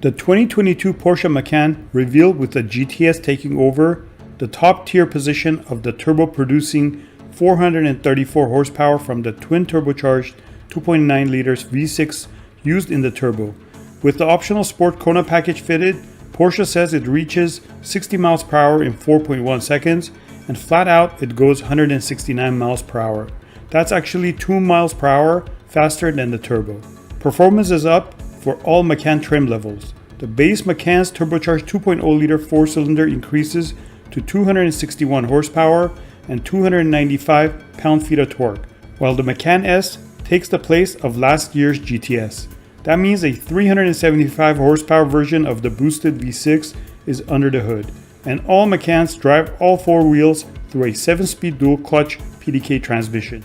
The 2022 Porsche Macan revealed with the GTS taking over the top tier position of the turbo producing 434 horsepower from the twin turbocharged 2.9 liters V6 used in the turbo. With the optional Sport Chrono Package fitted, Porsche says it reaches 60 miles per hour in 4.1 seconds, and flat out it goes 169 miles per hour. That's actually 2 miles per hour faster than the turbo. Performance is up for all Macan trim levels. The base Macan's turbocharged 2.0 liter 4-cylinder increases to 261 horsepower and 295 pound-feet of torque, while the Macan S takes the place of last year's GTS. That means a 375 horsepower version of the boosted V6 is under the hood, and all Macans drive all four wheels through a 7-speed dual clutch PDK transmission.